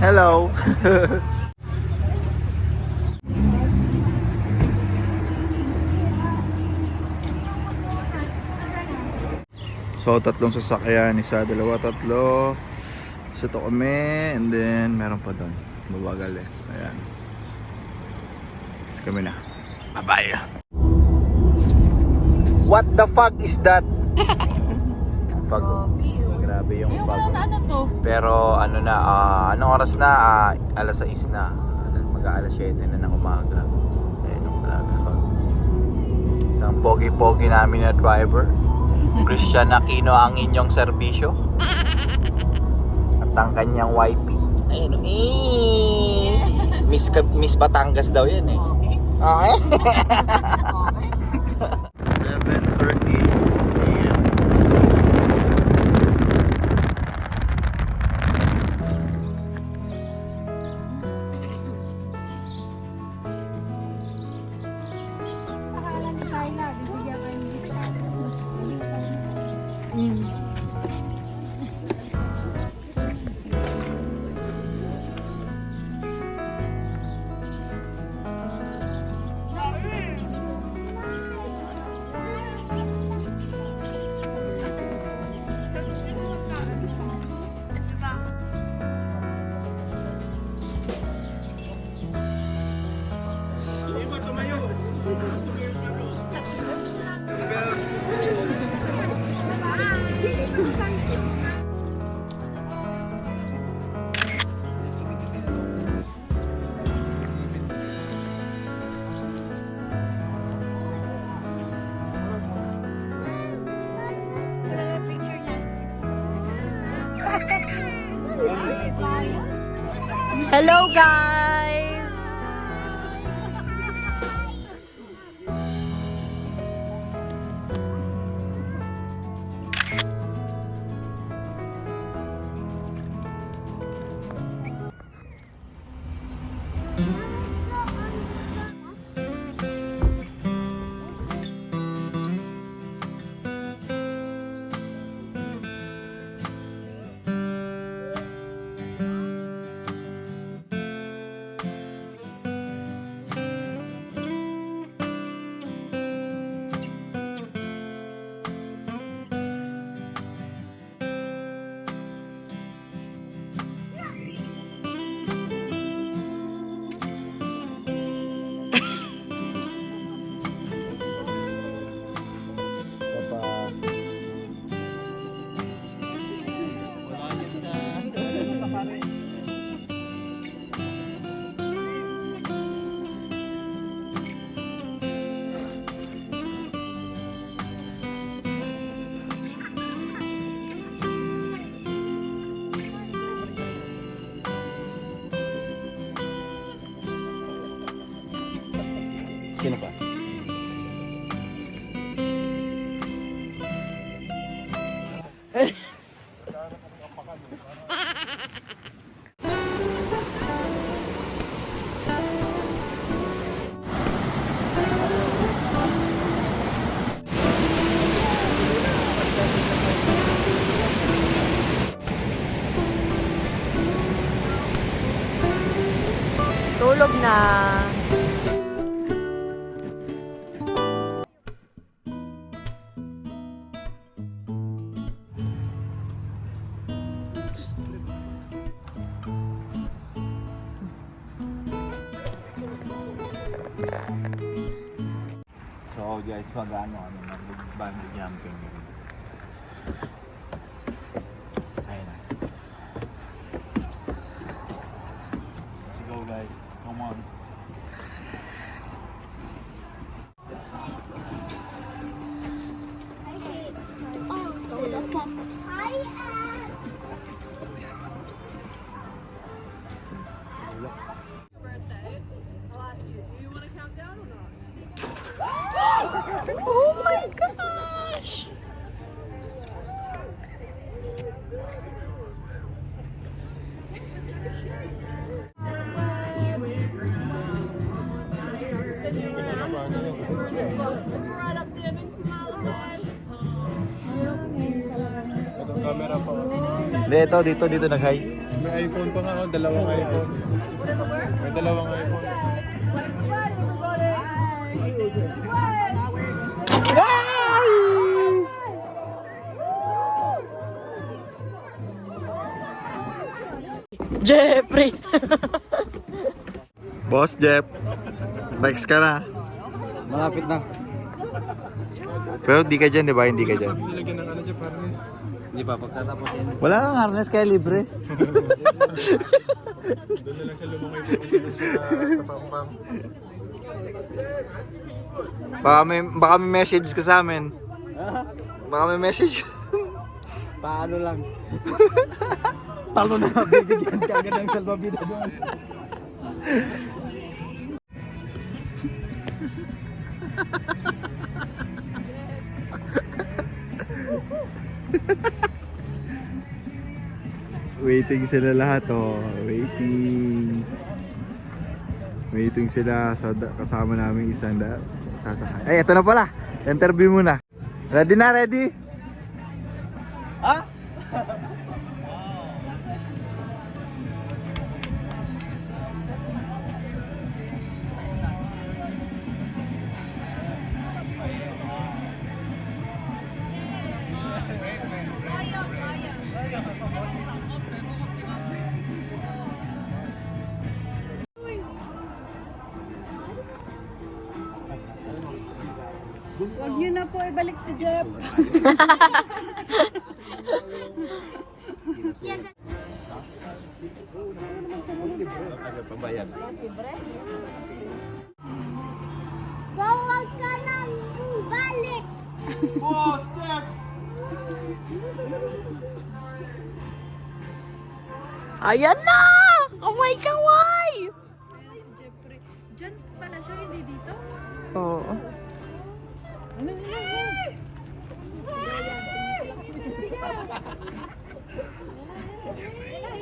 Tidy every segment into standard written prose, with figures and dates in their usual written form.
Hello. So, tatlong sasakyan, isa, dalawa, tatlo. Isa to kami, and then meron pa doon. Babagal eh. Ayan. Tapos kami na. Bye-bye. What the fuck is that? Fog. Grabe yung fog. Ano to? Pero ano na, anong oras na? Alas 6 na. Mag-aalas 7 na ng umaga. Ayan yung grabe fog. Isang pogi-pogi namin na driver. Christian Aquino ang inyong serbisyo. At ang kanyang YP. Ayun, Miss Batangas daw yan eh. Okay. 7:30 AM. Hello guys! Sino pa? Tulog na. So guys, mag-bungee jumping. Ayun na. Let's go guys, come on. Oh my gosh! Itong camera pa. Hindi, dito nag-hi. May iPhone pa nga, dalawang iPhone. May dalawang iPhone. Jeffrey! Boss Jeff, next ka na. Malapit na. Pero di ka dyan, di ba? Hindi ka dyan. Nilagyan ng ano dyan, harness. Hindi pa, pagtatapos yan. Wala kang harness kaya libre. Doon na lang siya lumungay doon sa tapang. Baka may message ka sa amin. Baka may message ka. Paano lang? Talo na, bibigyan ka agad ng salbabida doon. Waiting sila lahat, oh. Waiting sila sa kasama namin isang sasakay. Ay, ito na pala. Interview muna. Ready na, ready? Huwag niyo na po ibalik si Jeff. Bawal ka nang balik! Boss, Jeff! Ayan na! Kamay kaway! Si Jeffrey. Diyan pala siya, hindi dito. Oo.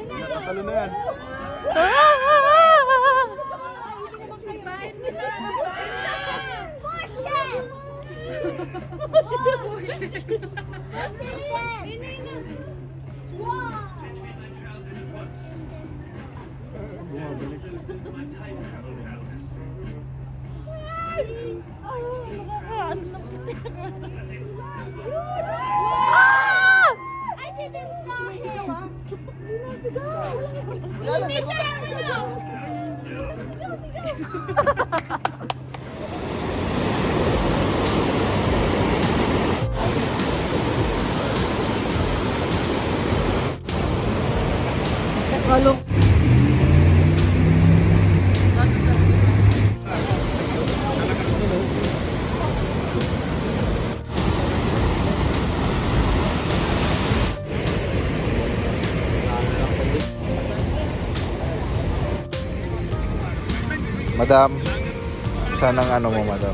Nakatalo na yan. Ibahin mo na. Push it! Wow! I didn't saw him! Hindi siya ano! Madam, saan ang ano mo, madam?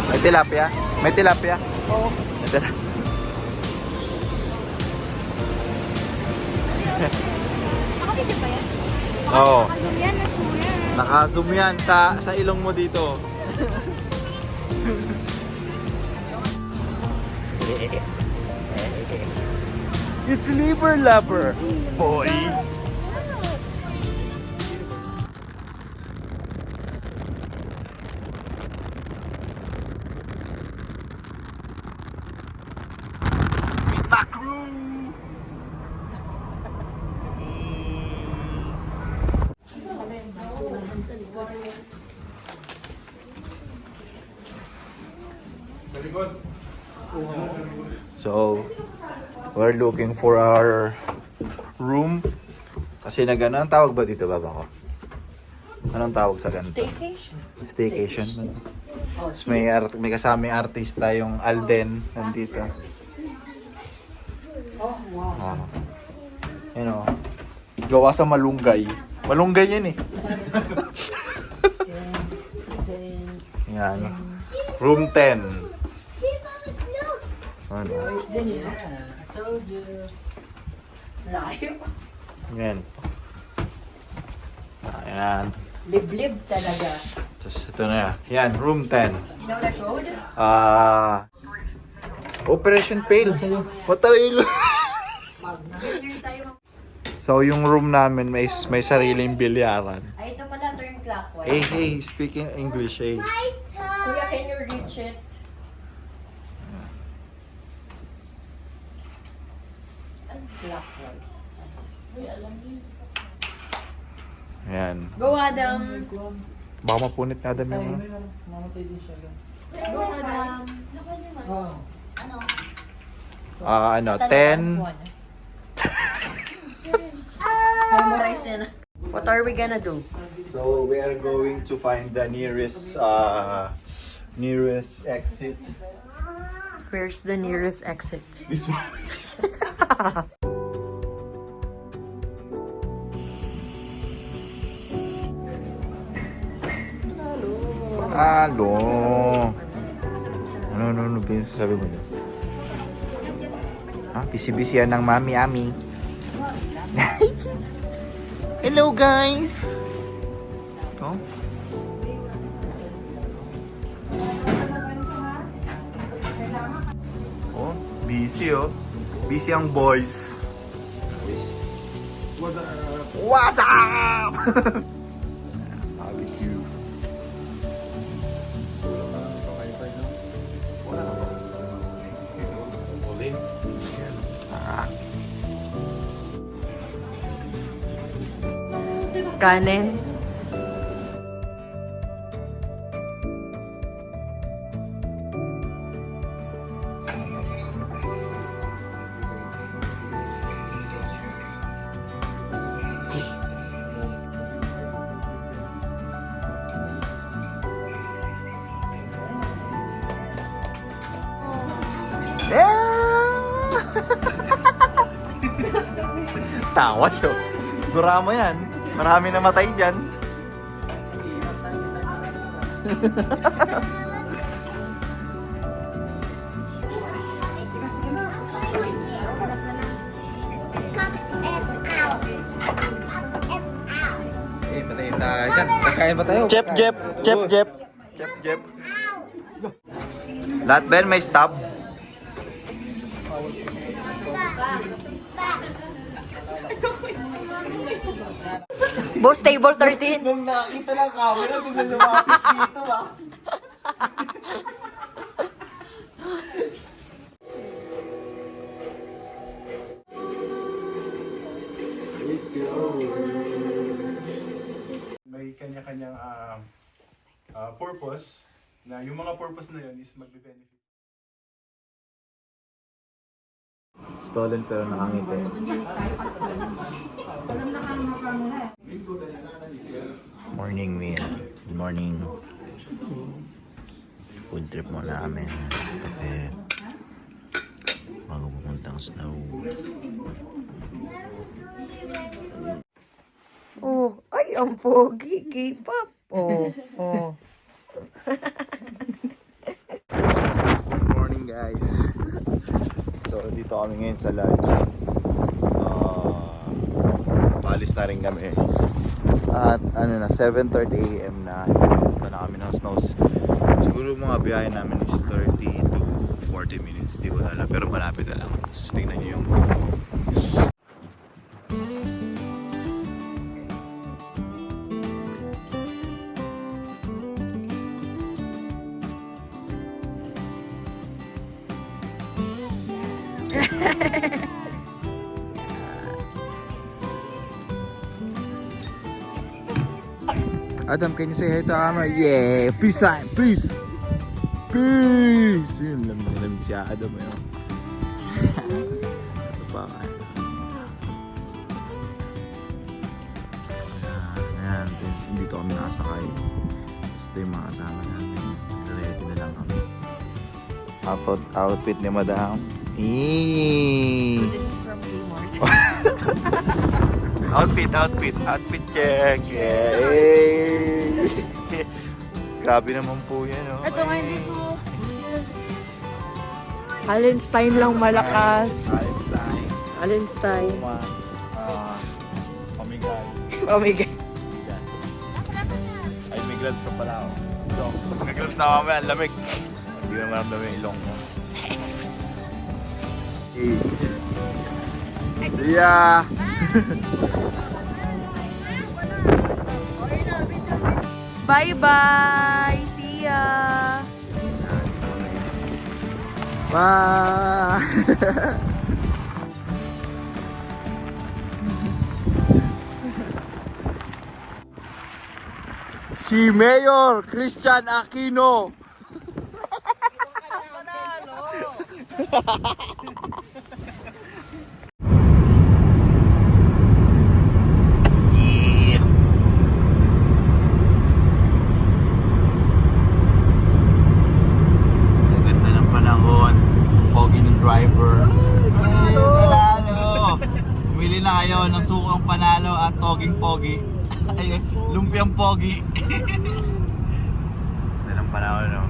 May tilapia? May tilapia? Oo. May tilapia. Nakabigyan ba yan? Oo. Ano yan? Kuya. Naka-zoom yan sa ilong mo dito. It's liver lover, boy. Meet my crew. So, we're looking for our room. Kasi anong tawag ba dito, baba ko? Anong tawag sa ganito? Staycation. Tapos may kasamang artista yung Alden nandito. Ah. Yun o. Gawa sa malunggay. Malunggay yan eh. Yan. Room 10. Ano? I told you. Layo. Yan. Ayan. Liblib talaga. Tapos ito na. Yan, room 10. You know that road? Operation Fail. Patarilo. So, yung room namin may sariling bilyaran. Ay, ito pala turn clockwise. Hey, speaking English, hey. Kuya, can you reach it? Clockwise. Ayan. Go, Adam. Baka mapunit na Adam yung... Mamatay din siya. Go, Adam. Oh. 10. Memorize yan. What are we gonna do? So, we are going to find the nearest exit. Where's the nearest exit? This one. Halo. Ano, sabi mo dyan? Busy-busy yan ng mami, ami. Hello, guys! Oh? Oh, busy oh. Busy ang boys. What's up? Barbecue. Kanin. Tawa siya. Duramo yan. Marami namatay dyan. Cut it out. Eh, patayin tayo. Kakain ba tayo? Jep. Lahat Ben, may stop. Boss, table 13. Nung nakita ng camera, biglang lumapit dito ah. May kanya-kanyang purpose na yung mga purpose na yun is magbe-benefit. Stolen pero nakangiti. Morning meal. Good morning. Food trip muna kami. Kape. Bago pupuntang snow. Oh, ay, ang pogi. K-pop. Oh. Good morning guys. So dito kami ngayon sa lodge. Paalis na rin kami. At 7:30 AM na. Punta na kami ng snows. Siguro mga biyahe namin is 30 to 40 minutes. Di ko alam. Pero malapit na lang. Tapos tingnan nyo yung Adam, can you say hi to camera? Yeah! Peace sign! Peace! Peace! Yun, lamig si Adam yun. Ano pa kaya? Ayan, dito kami nakasakay. Ito yung mga kasama namin. Ready na lang kami. Outfit ni Madam. Eee! This is from Kmart. Outfit check. Yay! Grabe naman po yan, oh. Ito nga, hindi ko. Allenstein lang malakas. Einstein. Allenstein. Pamigay. Pamigay. Ay, may gloves ka pala ako. So, pag nag-gloves na mamaya, ang lamig. Hindi na maramdaman yung ilong mo. See ya! Bye-bye! See ya! Bye! Si Mayor Christian Aquino. Ang ganda ng panahon. Pogi ng driver. Ay, panalo! Bumili na kayo ng sukang panalo at toging pogi. Ay, lumpiang pogi. Ganda ng panahon, no?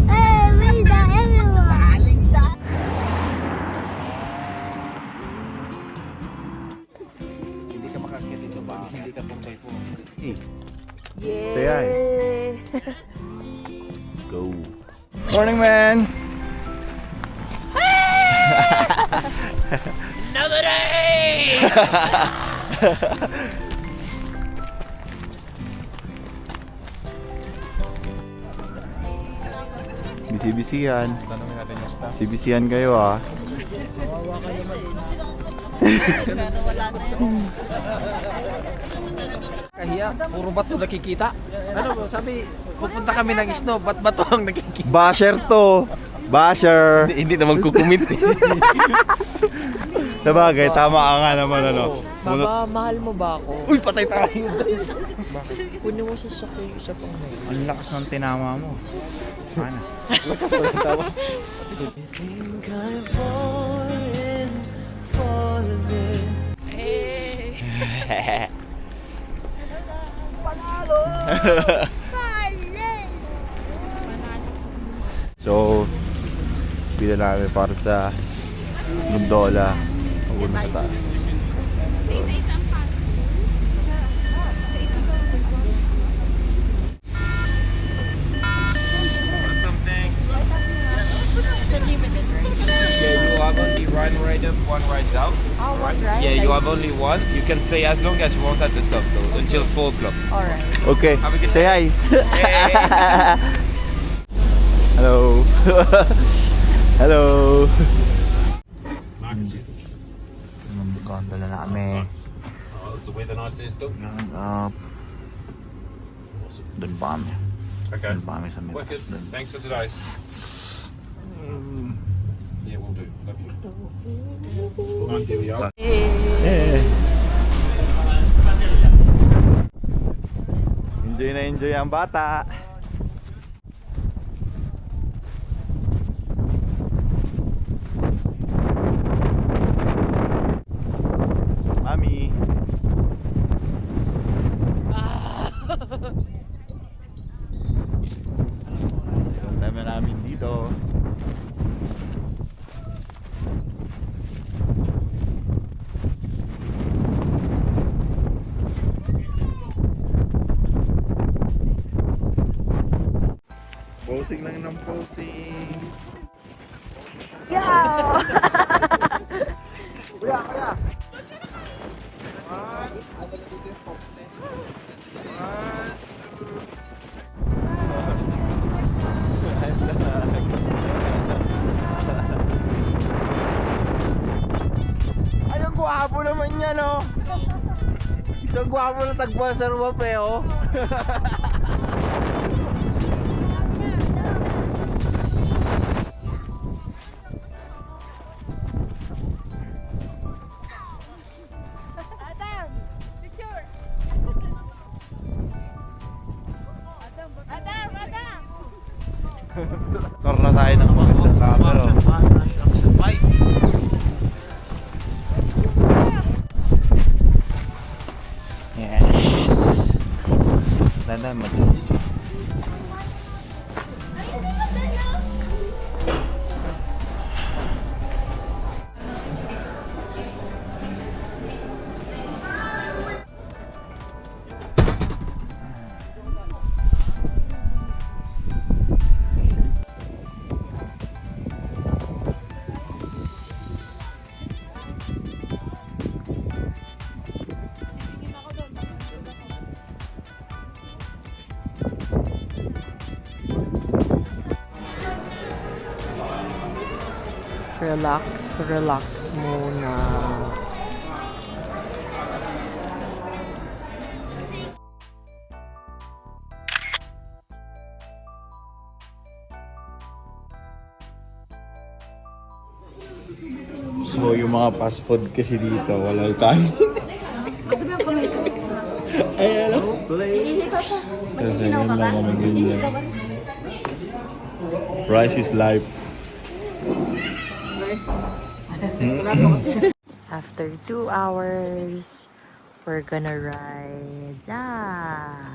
Hey, where's the everyone? Hindi ka makakit dito ba? Hindi ka pong po. Yay! Say hi. Go. Morning, man. Another day! Bisi-bisihan. Tanungin natin yung staff. Bisi-bisihan kayo, ah. Kahiya, puro bato nakikita. Ano, sabi, pupunta kami ng snow, ba't bato ang nakikita? Basher to. Basher. Hindi naman kukumit. Sabagay, tama ka nga naman, ano. Baba, mahal mo ba ako? Uy, patay tayo. Kunin mo sa sakay isa pang ngayon. Ang lakas ng tinama mo. Ano? So, bila namin para sa gondola. Pauna sa taas. Yeah, you have only one ride up, one ride down. Oh, one right? Yeah, you have only one. You can stay as long as you want at the top though, until 4 o'clock. Alright. Okay, Have a good say hi. Hey. Hello. Hello. Gondola na kami. So where the nice is still? Doon pa kami. Okay. Doon pa kami sa may Wicked. taas doon. Thanks for today. Yeah, we'll do. Love you. Right, here we are. Eh. Enjoy na enjoy ang bata. Mami. Second time na namin dito. Posing lang ng posing. Ay, ang gwapo naman niya, no? Isang gwapo na tagpuan sa Ruwape, oh. Adam! Picture! Adam! Adam! Tor na tayo tayo ng magandang camera. Yes. Nanda, madalis. Relax, relax muna. So, yung mga fast food kasi dito, walang kanin. Ay, ano? Kasi yun lang kami ganyan. Rice is life. After 2 hours, we're gonna ride that.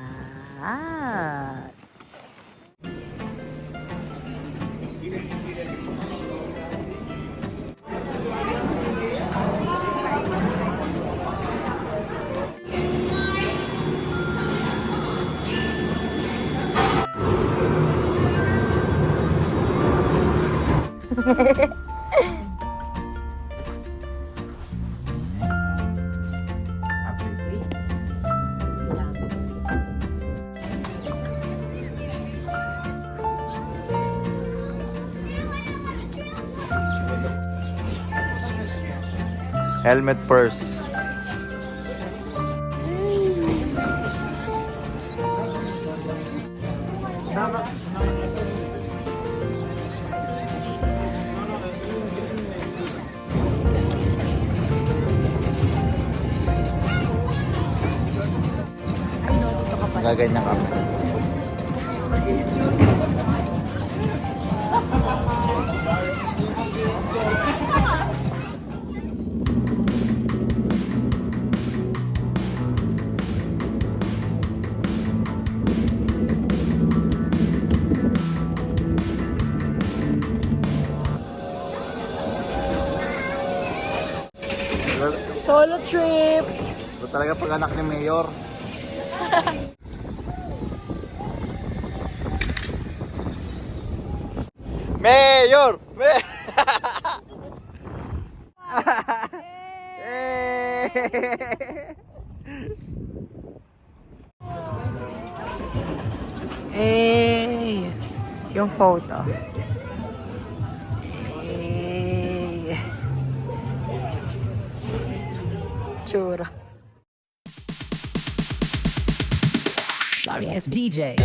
Helmet purse. Gaganyan kami. Solo trip! Ito talaga pag anak ni Mayor. Mayor! Hey! Yung photo. Hey! Tsura. Sorry, it's DJ.